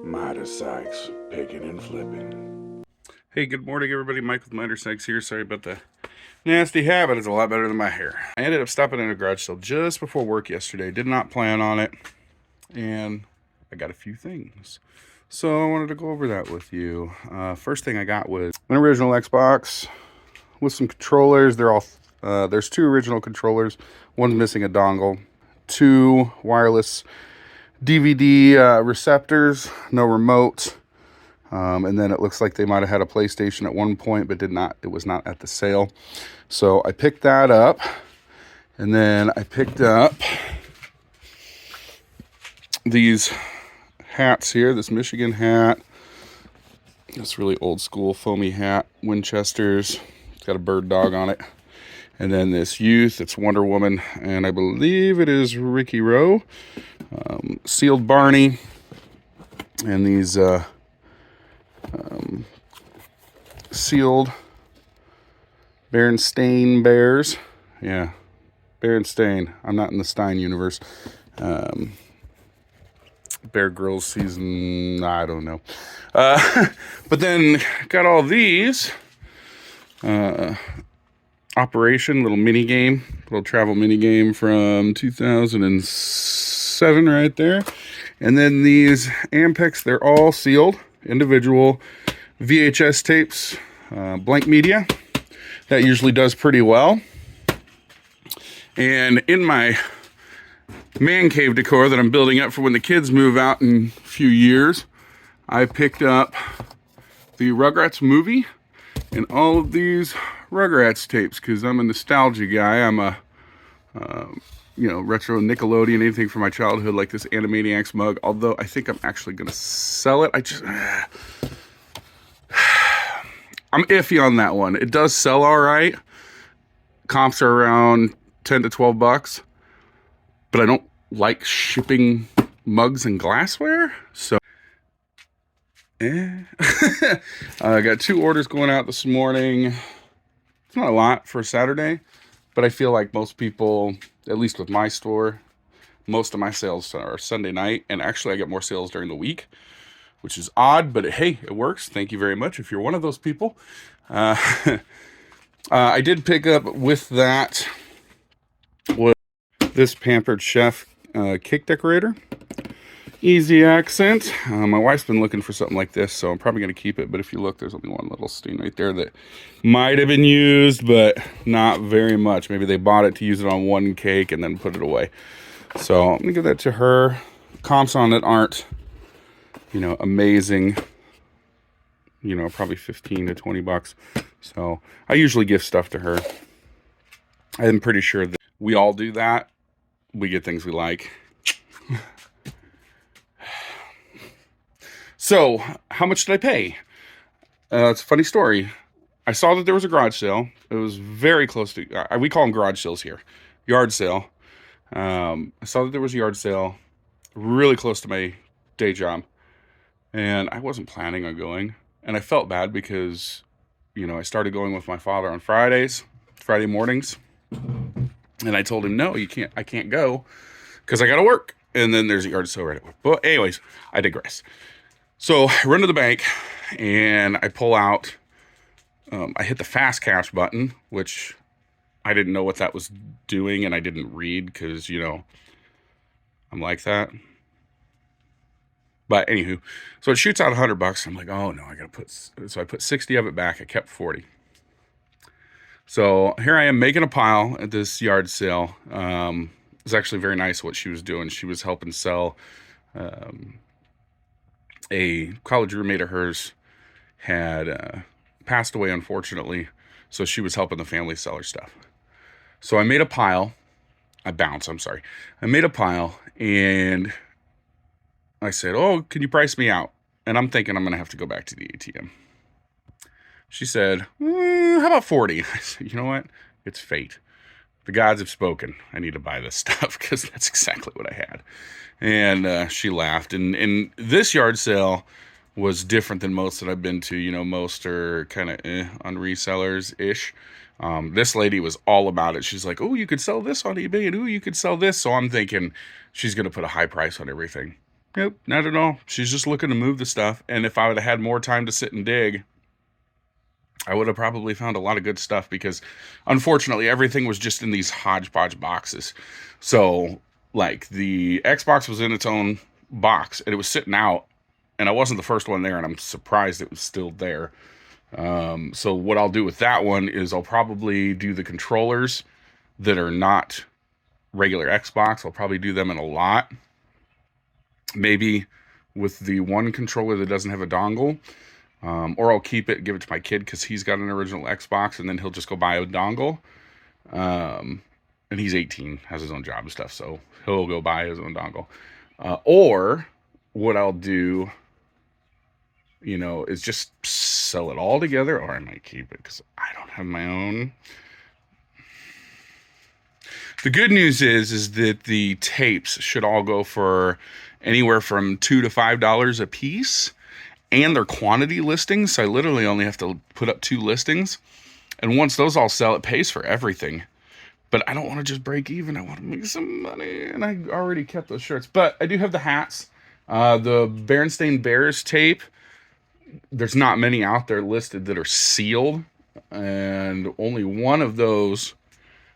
Midersikes, picking and flipping. Hey, good morning, everybody. Mike with Midersikes here. Sorry about the nasty habit. It's a lot better than my hair. I ended up stopping in a garage sale just before work yesterday. Did not plan on it, and I got a few things. So I wanted to go over that with you. First thing I got was an original Xbox with some controllers. They're all there's two original controllers. One's missing a dongle. Two wireless DVD receptors. No remote. And then it looks like they might have had a PlayStation at one point, but did not. It was not at the sale. So I picked that up. And then I picked up these hats here. This Michigan hat. This really old school foamy hat. Winchester's. It's got a bird dog on it. And then this youth. It's Wonder Woman. And I believe it is Ricky Rowe. Sealed Barney. And these... sealed Berenstain Bears. Yeah, Berenstain. I'm not in the Stein universe. Bear Grylls season, I don't know. But then got all these. Operation, little mini game, little travel mini game from 2007 right there. And then these Ampex, they're all sealed, individual VHS tapes, blank media. That usually does pretty well. And in my man cave decor that I'm building up for when the kids move out in a few years, I picked up the Rugrats movie and all of these Rugrats tapes because I'm a nostalgia guy. I'm a retro Nickelodeon, anything from my childhood, like this Animaniacs mug. Although I think I'm actually going to sell it. I'm iffy on that one. It does sell all right. Comps are around 10 to 12 bucks. But I don't like shipping mugs and glassware. So, I got 2 orders going out this morning. It's not a lot for a Saturday. But I feel like most people, at least with my store, most of my sales are Sunday night. And actually I get more sales during the week, which is odd, but hey, it works. Thank you very much if you're one of those people. I did pick up with that was this Pampered Chef cake decorator. Easy accent. My wife's been looking for something like this, so I'm probably going to keep it. But if you look, there's only one little stain right there that might have been used, but not very much. Maybe they bought it to use it on one cake and then put it away. So I'm going to give that to her. Comps on it aren't amazing, probably 15 to 20 bucks. So I usually give stuff to her. I'm pretty sure that we all do that. We get things we like. So how much did I pay? It's a funny story. I saw that there was a garage sale. It was very close to, we call them garage sales here, yard sale. I saw that there was a yard sale really close to my day job. And I wasn't planning on going. And I felt bad because, I started going with my father on Friday mornings. And I told him, no, I can't go because I got to work. And then there's a yard sale right away. But anyways, I digress. So I run to the bank and I pull out, I hit the fast cash button, which I didn't know what that was doing. And I didn't read because, I'm like that. But anywho, so it shoots out $100. I'm like, oh no, I put 60 of it back. I kept 40. So here I am making a pile at this yard sale. It was actually very nice what she was doing. She was helping sell, a college roommate of hers had passed away, unfortunately. So she was helping the family sell her stuff. So I made a pile. I made a pile and I said, oh, can you price me out? And I'm thinking I'm going to have to go back to the ATM. She said, how about 40? I said, you know what? It's fate. The gods have spoken. I need to buy this stuff because that's exactly what I had. And she laughed. And this yard sale was different than most that I've been to. Most are kind of on resellers-ish. This lady was all about it. She's like, oh, you could sell this on eBay, and oh, you could sell this. So I'm thinking she's going to put a high price on everything. Nope, not at all. She's just looking to move the stuff. And if I would have had more time to sit and dig, I would have probably found a lot of good stuff because unfortunately everything was just in these hodgepodge boxes. So like the Xbox was in its own box and it was sitting out and I wasn't the first one there and I'm surprised it was still there. So what I'll do with that one is I'll probably do the controllers that are not regular Xbox. I'll probably do them in a lot. Maybe with the one controller that doesn't have a dongle. Or I'll keep it, give it to my kid because he's got an original Xbox, and then he'll just go buy a dongle. And he's 18, has his own job and stuff, so he'll go buy his own dongle. Or what I'll do, is just sell it all together, or I might keep it because I don't have my own. The good news is that the tapes should all go for anywhere from $2 to $5 a piece. And they're quantity listings, so I literally only have to put up 2 listings. And once those all sell, it pays for everything. But I don't want to just break even. I want to make some money. And I already kept those shirts. But I do have the hats. The Berenstain Bears tape. There's not many out there listed that are sealed. And only one of those...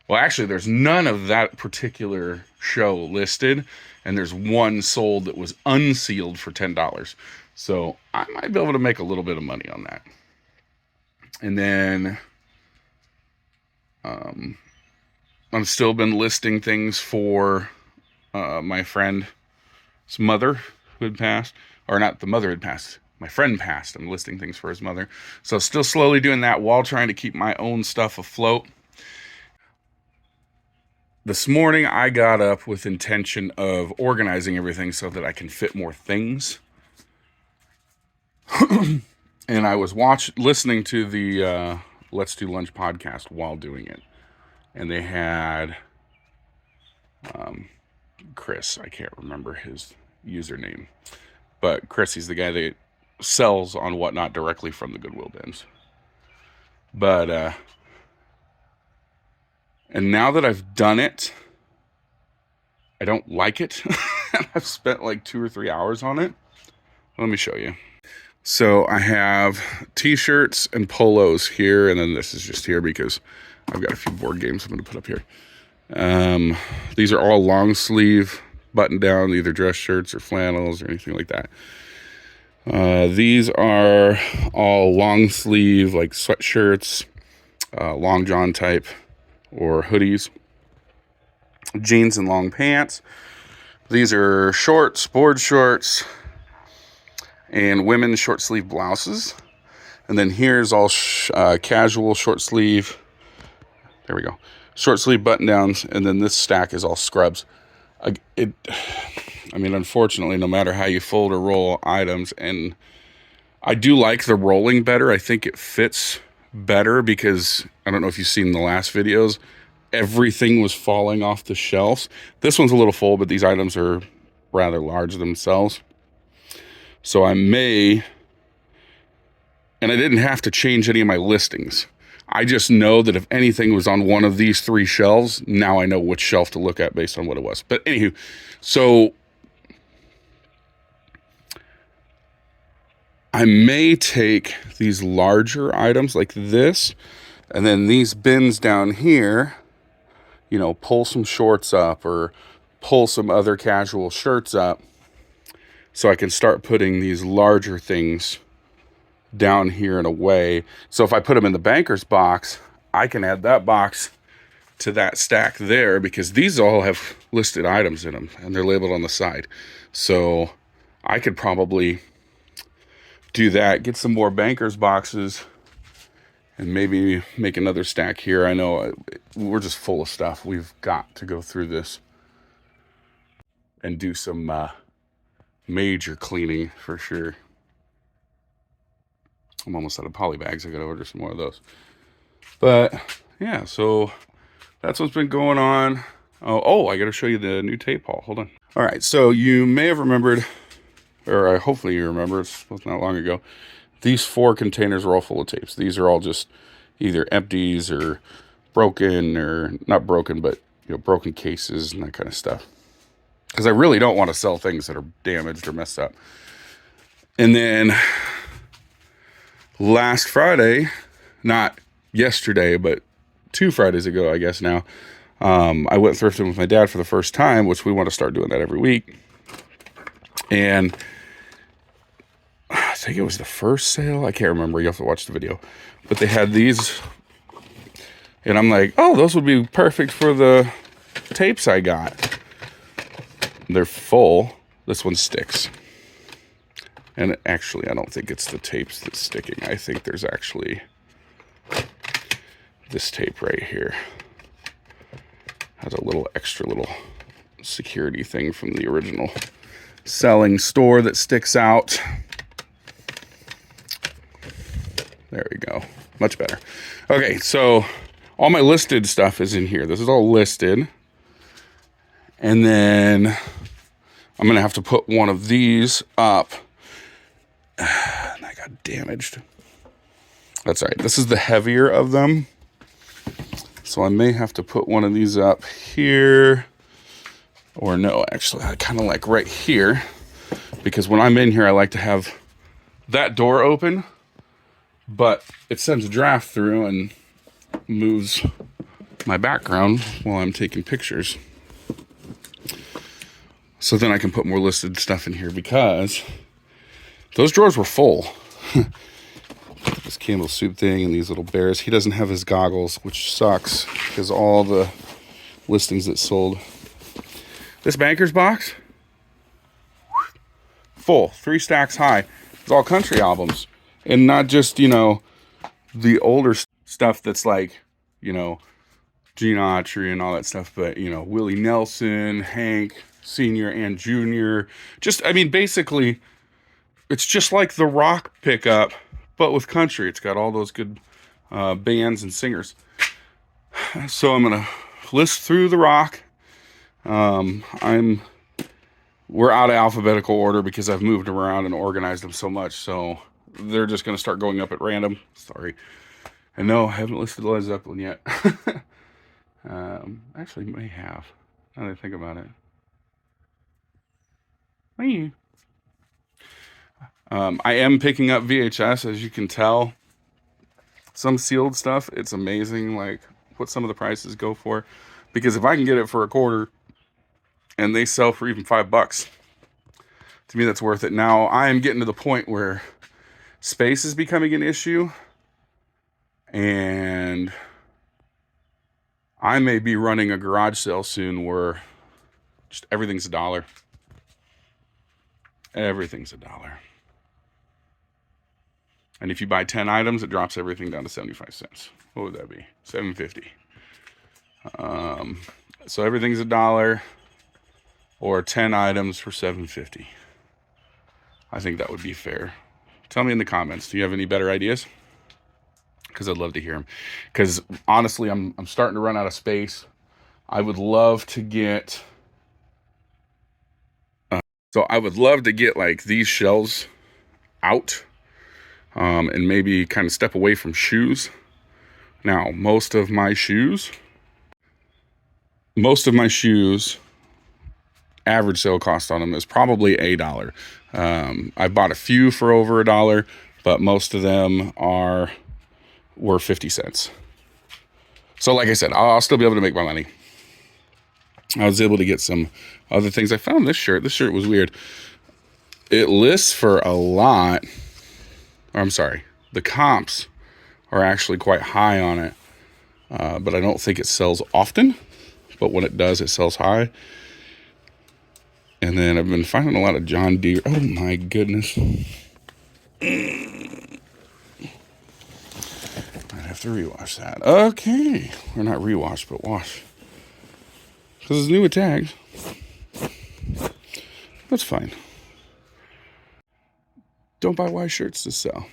Well, actually, there's none of that particular show listed. And there's one sold that was unsealed for $10. So I might be able to make a little bit of money on that. And then I've still been listing things for my friend's mother who had passed. Or not, the mother had passed. My friend passed. I'm listing things for his mother. So still slowly doing that while trying to keep my own stuff afloat. This morning I got up with intention of organizing everything so that I can fit more things. And I was listening to the Let's Do Lunch podcast while doing it. And they had Chris. I can't remember his username. But Chris, he's the guy that sells on Whatnot directly from the Goodwill bins. But, and now that I've done it, I don't like it. I've spent like 2 or 3 hours on it. Let me show you. So I have t-shirts and polos here, and then this is just here because I've got a few board games I'm going to put up here. These are all long sleeve button down, either dress shirts or flannels or anything like that. These are all long sleeve, like sweatshirts, long john type, or hoodies, jeans and long pants. These are shorts, board shorts, and women's short sleeve blouses. And then here's all casual short sleeve. There we go. Short sleeve button downs. And then this stack is all scrubs. Unfortunately, no matter how you fold or roll items, and I do like the rolling better. I think it fits better because I don't know if you've seen the last videos. Everything was falling off the shelves. This one's a little full, but these items are rather large themselves. So I may, and I didn't have to change any of my listings. I just know that if anything was on one of these 3 shelves, now I know which shelf to look at based on what it was. But anywho, so I may take these larger items like this, and then these bins down here, pull some shorts up or pull some other casual shirts up, so I can start putting these larger things down here in a way. So if I put them in the banker's box, I can add that box to that stack there because these all have listed items in them and they're labeled on the side. So I could probably do that, get some more banker's boxes, and maybe make another stack here. I know we're just full of stuff. We've got to go through this and do some major cleaning for sure. I'm almost out of poly bags. I gotta order some more of those. But yeah, so that's what's been going on. Oh, I gotta show you the new tape haul. Hold on. All right, so you may have remembered, or hopefully you remember, it wasn't that long ago, these 4 containers are all full of tapes. These are all just either empties or broken, or not broken, but broken cases and that kind of stuff. because I really don't want to sell things that are damaged or messed up. And then last Friday, not yesterday, but 2 Fridays ago, I guess now, I went thrifting with my dad for the first time, which we want to start doing that every week. And I think it was the first sale. I can't remember. You have to watch the video. But they had these. And I'm like, oh, those would be perfect for the tapes I got. They're full. This one sticks. And actually, I don't think it's the tapes that's sticking. I think there's actually this tape right here. Has a little extra little security thing from the original selling store that sticks out. There we go. Much better. Okay, so all my listed stuff is in here. This is all listed. And then I'm going to have to put one of these up. And I got damaged. That's all right. This is the heavier of them. So I may have to put one of these up here. Or no, actually, I kind of like right here. Because when I'm in here, I like to have that door open. But it sends a draft through and moves my background while I'm taking pictures. So then I can put more listed stuff in here because those drawers were full. This Campbell soup thing and these little bears. He doesn't have his goggles, which sucks because all the listings that sold. This Banker's box, full, 3 stacks high. It's all country albums. And not just, you know, the older stuff that's like, you know, Gene Autry and all that stuff, but, you know, Willie Nelson, Hank, Senior and Junior. Just, I mean, basically, it's just like the rock pickup, but with country. It's got all those good bands and singers. So I'm going to list through the rock. We're out of alphabetical order because I've moved around and organized them so much, so they're just going to start going up at random. Sorry. And no, I haven't listed Led Zeppelin yet. Actually, may have, now that I think about it. I am picking up VHS, as you can tell. Some sealed stuff, it's amazing, like, what some of the prices go for. Because if I can get it for $25 and they sell for even $5, to me that's worth it. Now, I am getting to the point where space is becoming an issue, and I may be running a garage sale soon where just everything's $1. Everything's $1. And if you buy 10 items, it drops everything down to 75 cents. What would that be? $7.50. So everything's $1 or 10 items for $7.50. I think that would be fair. Tell me in the comments, do you have any better ideas? Because I'd love to hear them. Because honestly, I'm starting to run out of space. I would love to get... So I would love to get like these shelves out and maybe kind of step away from shoes. Now, most of my shoes, average sale cost on them is probably $1. I bought a few for over $1, but most of them were 50 cents. So like I said, I'll still be able to make my money. I was able to get some other things. I found this shirt. This shirt was weird. It lists for a lot. Or I'm sorry. The comps are actually quite high on it. But I don't think it sells often. But when it does, it sells high. And then I've been finding a lot of John Deere. Oh my goodness. I'd have to rewash that. Okay. Or not rewash, but wash. Because it's new with tags. That's fine. Don't buy white shirts to sell.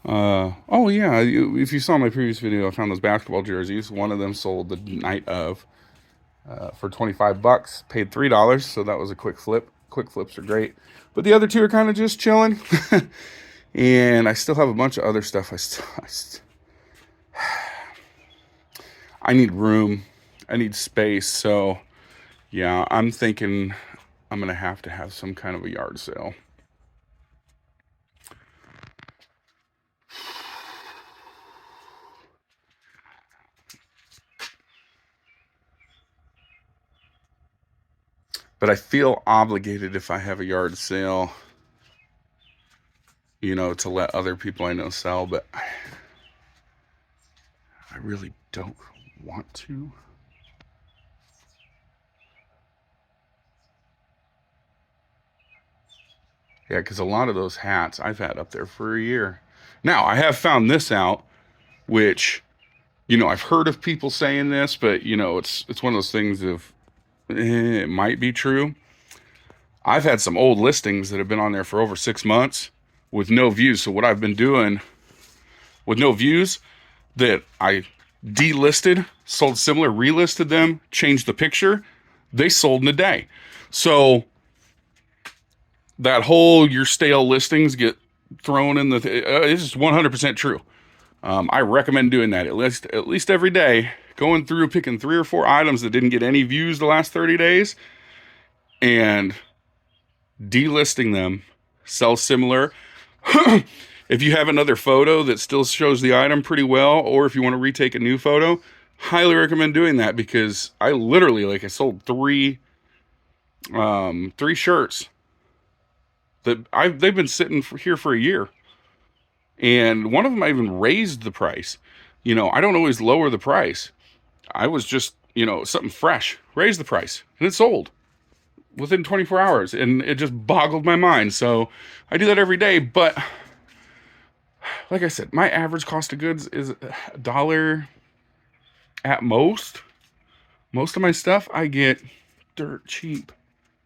Oh yeah, if you saw my previous video, I found those basketball jerseys. One of them sold the night of for $25. Paid $3, so that was a quick flip. Quick flips are great. But the other two are kind of just chilling. And I still have a bunch of other stuff. I need room. I need space. So yeah, I'm thinking I'm going to have some kind of a yard sale. But I feel obligated if I have a yard sale, to let other people I know sell, but I really don't want to. Yeah, because a lot of those hats I've had up there for a year. Now, I have found this out, which, I've heard of people saying this, but, it's one of those things of, it might be true. I've had some old listings that have been on there for over 6 months with no views. So what I've been doing with no views, that I delisted, sold similar, relisted them, changed the picture, they sold in a day. So that whole your stale listings get thrown in the it's just 100% true. I recommend doing that at least every day, going through picking 3 or 4 items that didn't get any views the last 30 days and delisting them, sell similar. If you have another photo that still shows the item pretty well, or if you want to retake a new photo, highly recommend doing that, because I literally, I sold three shirts that they've been sitting here for a year. And one of them I even raised the price. I don't always lower the price. I was just, something fresh, raised the price, and it sold within 24 hours. And it just boggled my mind. So I do that every day. But like I said, my average cost of goods is $1 at most. Most of my stuff I get dirt cheap.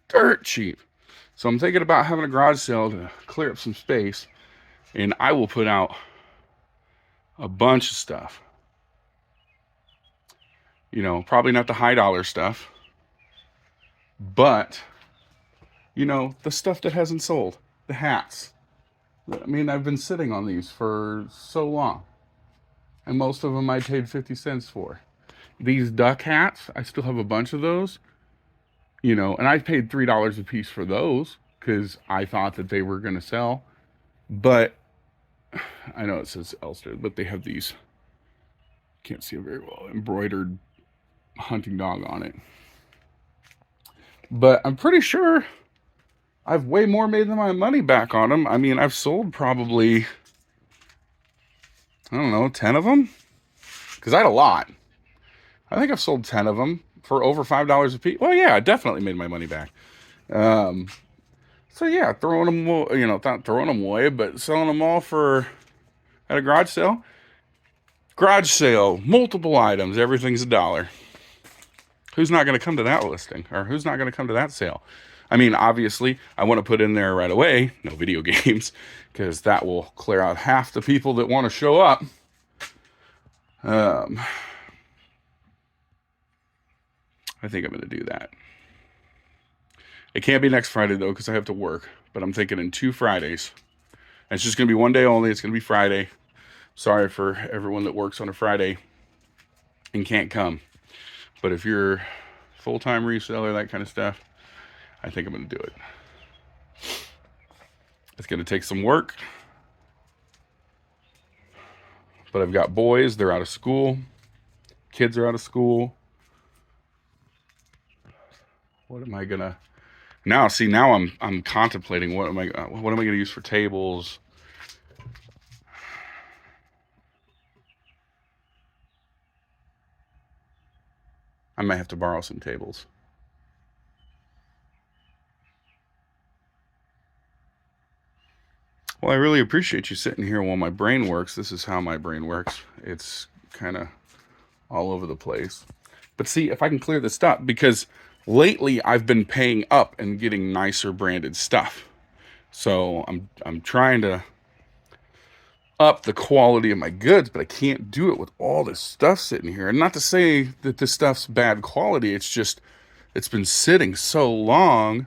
Dirt cheap. So I'm thinking about having a garage sale to clear up some space. And I will put out a bunch of stuff. Probably not the high dollar stuff, but, the stuff that hasn't sold. The hats. I mean, I've been sitting on these for so long. And most of them I paid 50 cents for. These duck hats, I still have a bunch of those. And I paid $3 a piece for those because I thought that they were going to sell. But I know it says Elster, but they have these, can't see it very well, embroidered hunting dog on it. But I'm pretty sure I've way more made than my money back on them. I mean, I've sold probably, I don't know, 10 of them? Because I had a lot. I think I've sold 10 of them for over $5 a piece. Well, yeah, I definitely made my money back. So yeah, throwing them, not throwing them away, but selling them all at a garage sale. Garage sale, multiple items, everything's $1. Who's not going to come to that listing? Or who's not going to come to that sale? I mean, obviously, I want to put in there right away, no video games, because that will clear out half the people that want to show up. I think I'm going to do that. It can't be next Friday, though, because I have to work. But I'm thinking in 2 Fridays. And it's just going to be one day only. It's going to be Friday. Sorry for everyone that works on a Friday and can't come. But if you're full-time reseller, that kind of stuff, I think I'm going to do it. It's going to take some work. But I've got boys. They're out of school. Kids are out of school. What am I going to... Now I'm contemplating what am I going to use for tables. I might have to borrow some tables. Well, I really appreciate you sitting here while my brain works. This is how my brain works. It's kind of all over the place. But see, if I can clear this up, because lately I've been paying up and getting nicer branded stuff. So I'm trying to up the quality of my goods, but I can't do it with all this stuff sitting here. And not to say that this stuff's bad quality, it's just, it's been sitting so long.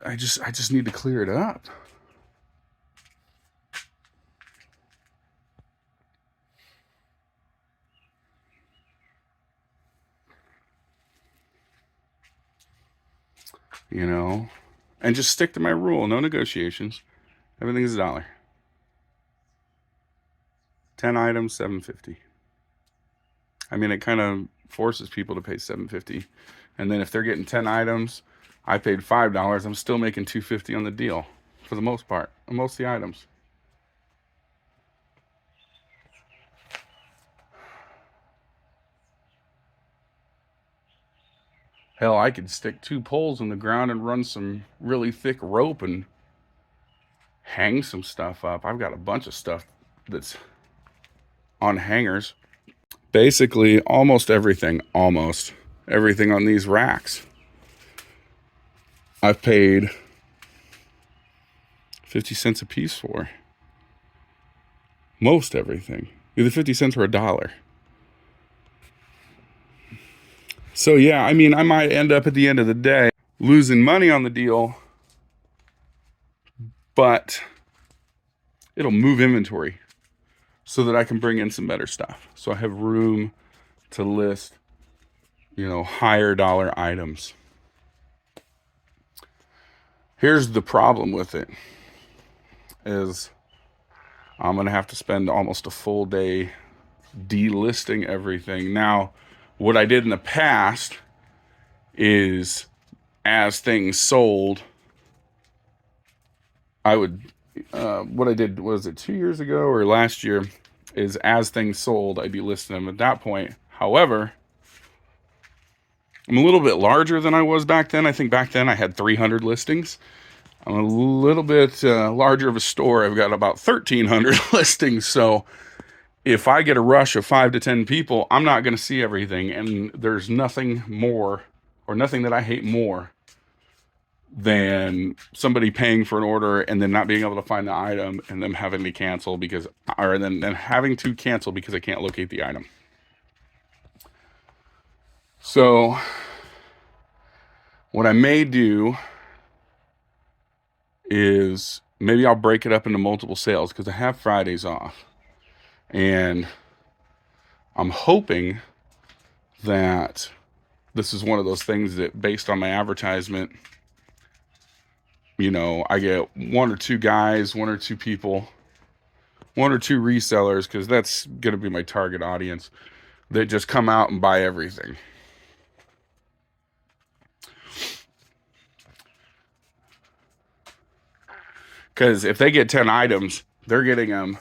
I just need to clear it up. you know, and just stick to my rule. No negotiations. Everything's $1. 10 items, $7.50. I mean, it kind of forces people to pay $7.50. And then if they're getting 10 items, I paid $5. I'm still making $2.50 on the deal for the most part, on most of the items. Hell, I could stick 2 poles in the ground and run some really thick rope and hang some stuff up. I've got a bunch of stuff that's on hangers. Basically, almost everything on these racks, I've paid 50 cents a piece for. Most everything. Either 50 cents or $1. So yeah, I mean, I might end up at the end of the day losing money on the deal, but it'll move inventory so that I can bring in some better stuff. So I have room to list, you know, higher dollar items. Here's the problem with it is I'm going to have to spend almost a full day delisting everything. Now, what I did in the past is as things sold, I would, what I did, was it 2 years ago or last year, is as things sold, I'd be listing them at that point. However, I'm a little bit larger than I was back then. I think back then I had 300 listings. I'm a little bit larger of a store. I've got about 1,300 listings. So if I get a rush of 5 to 10 people, I'm not going to see everything. And there's nothing more, or nothing that I hate more than somebody paying for an order and then not being able to find the item and them having to cancel because, or then having to cancel because I can't locate the item. So what I may do is maybe I'll break it up into multiple sales because I have Fridays off. And I'm hoping that this is one of those things that based on my advertisement, you know, I get 1 or 2 guys, 1 or 2 people, 1 or 2 resellers, because that's going to be my target audience, that just come out and buy everything. Because if they get 10 items, they're getting them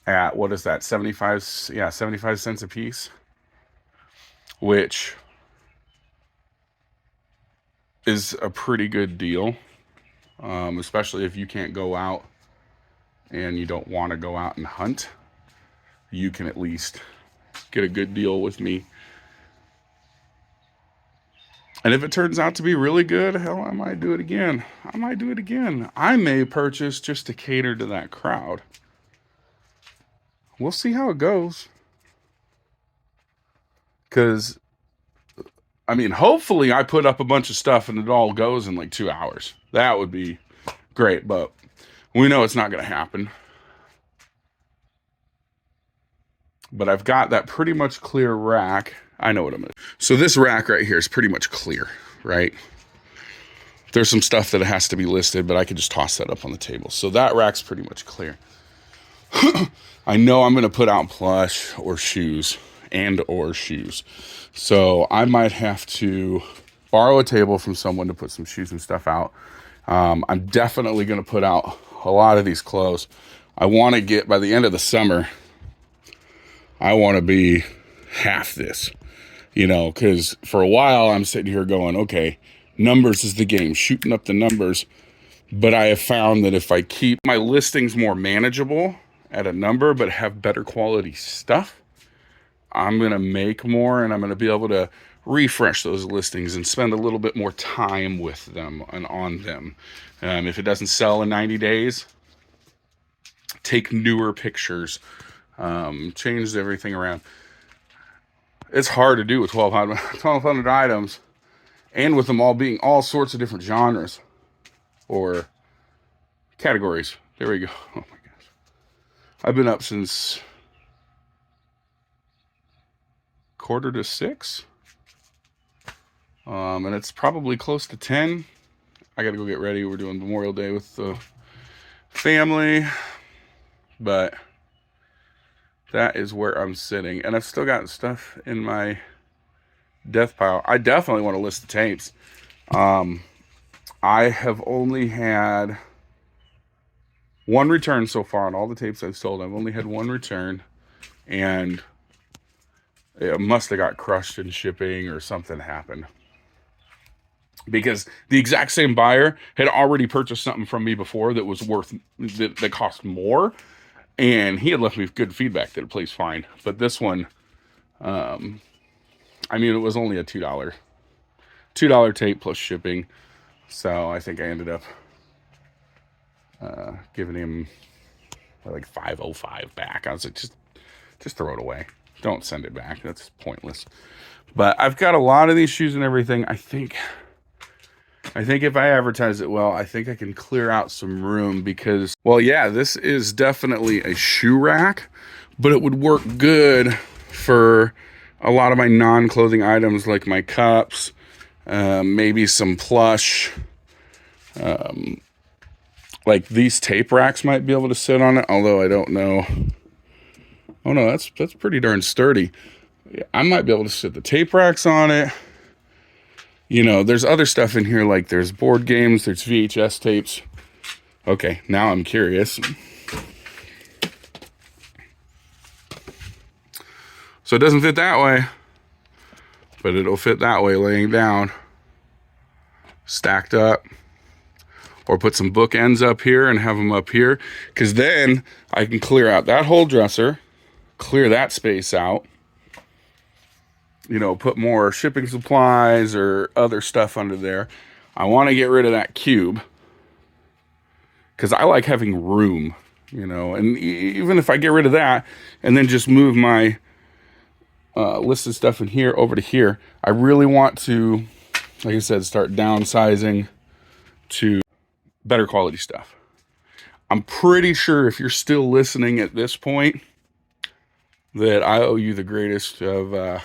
at, what is that, 75, yeah, 75 cents a piece, which is a pretty good deal, especially if you can't go out and you don't want to go out and hunt. You can at least get a good deal with me. And if it turns out to be really good, hell, I might do it again. I may purchase just to cater to that crowd. We'll see how it goes. Because, I mean, hopefully I put up a bunch of stuff and it all goes in like 2 hours. That would be great, but we know it's not going to happen. But I've got that pretty much clear rack. I know what I'm going to do. So this rack right here is pretty much clear, right? There's some stuff that has to be listed, but I could just toss that up on the table. So that rack's pretty much clear. I know I'm going to put out plush or shoes or shoes. So I might have to borrow a table from someone to put some shoes and stuff out. I'm definitely going to put out a lot of these clothes. I want to get, by the end of the summer, I want to be half this, you know, because for a while I'm sitting here going, okay, numbers is the game, shooting up the numbers. But I have found that if I keep my listings more manageable at a number, but have better quality stuff, I'm going to make more and I'm going to be able to refresh those listings and spend a little bit more time with them and on them. If it doesn't sell in 90 days, take newer pictures, change everything around. It's hard to do with 1,200 items and with them all being all sorts of different genres or categories. There we go. Oh my gosh. I've been up since 5:45. And it's probably close to 10. I gotta go get ready. We're doing Memorial Day with the family, but that is where I'm sitting. And I've still got stuff in my death pile. I definitely want to list the tapes. I have only had one return so far on all the tapes I've sold. I've only had one return, and it must have got crushed in shipping or something happened, because the exact same buyer had already purchased something from me before that was worth that cost more, and he had left me good feedback that it plays fine. But this one, I mean, it was only a $2 tape plus shipping, so I think I ended up giving him like $505 back. I was like, just throw it away. Don't send it back. That's pointless. But I've got a lot of these shoes and everything. I think if I advertise it well, I think I can clear out some room, because, well, yeah, this is definitely a shoe rack, but it would work good for a lot of my non-clothing items, like my cups, maybe some plush. Like these tape racks might be able to sit on it, although I don't know. Oh no, that's pretty darn sturdy. I might be able to sit the tape racks on it. You know, there's other stuff in here, like there's board games, there's VHS tapes. Okay, now I'm curious. So it doesn't fit that way, but it'll fit that way laying down, stacked up. Or put some bookends up here and have them up here, because then I can clear out that whole dresser, clear that space out, you know, put more shipping supplies or other stuff under there. I want to get rid of that cube, because I like having room, you know, and even if I get rid of that and then just move my listed stuff in here over to here, I really want to, like I said, start downsizing to better quality stuff. I'm pretty sure if you're still listening at this point, that I owe you the greatest of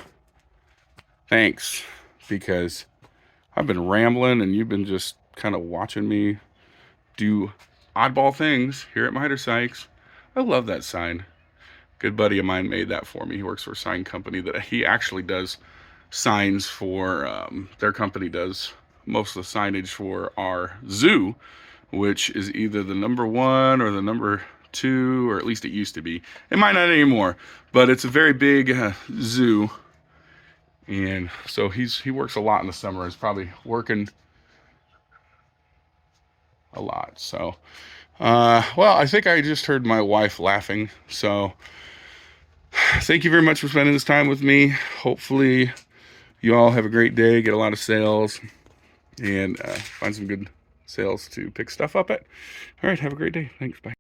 thanks, because I've been rambling and you've been just kind of watching me do oddball things here at Midersikes. I love that sign. Good buddy of mine made that for me. He works for a sign company that he actually does signs for. Their company does most of the signage for our zoo, which is either the #1 or the #2, or at least it used to be. It might not anymore, but it's a very big zoo, and so he works a lot in the summer. He's probably working a lot. So, well, I think I just heard my wife laughing. So, thank you very much for spending this time with me. Hopefully, you all have a great day, get a lot of sales, and find some good sales to pick stuff up at. All right, have a great day. Thanks. Bye.